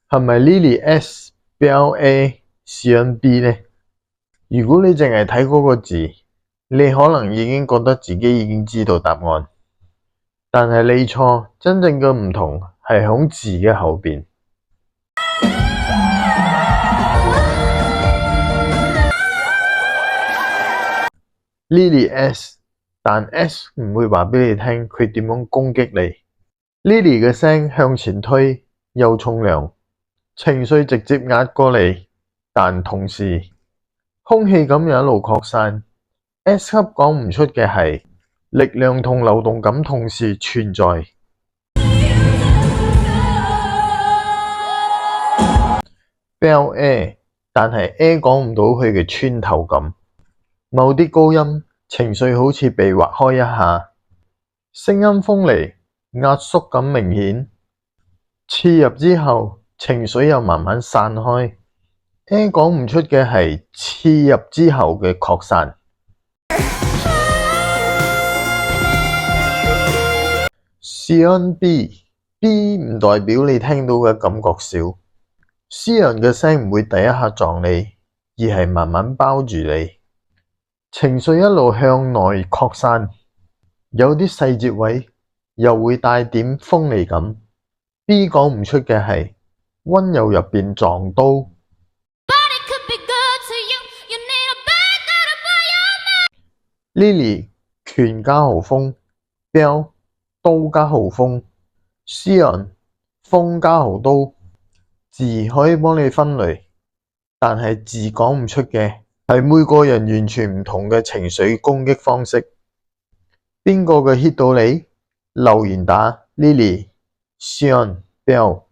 係咪 Lily S、Bell A、Sion B 呢？如果你淨係睇嗰個字，你可能已經覺得自己已經知道答案，但係你錯，真正嘅唔同係響字嘅後邊。Lily S， 但 S 唔會話俾你聽佢點樣攻擊你。Lily 嘅聲向前推，又重量，情緒直接壓過嚟，但同時空氣咁樣一路擴散。S 級講唔出嘅係力量同流動感同時存在。Bell A， 但係 A 講唔到佢嘅穿透感。某啲高音情緒好似被劃開一下，聲音鋒利，壓縮感明顯，刺入之後情緒又慢慢散開。A 講唔出嘅係刺入之後嘅擴散。Sion B 唔代表你聽到嘅感覺少。Sion 嘅聲唔會第一下撞你，而係慢慢包住你。情緒一路向內擴散，有啲細節位又會帶點鋒利感。B 講唔出嘅係溫柔入邊撞刀。Lily 拳加豪風 ，Bell 刀加豪風 ，Sion 風加豪刀。字可以幫你分類，但係字講唔出嘅係每個人完全唔同嘅情緒攻擊方式。邊個嘅 hit 到你？留言打 Lily、Sion、Bell。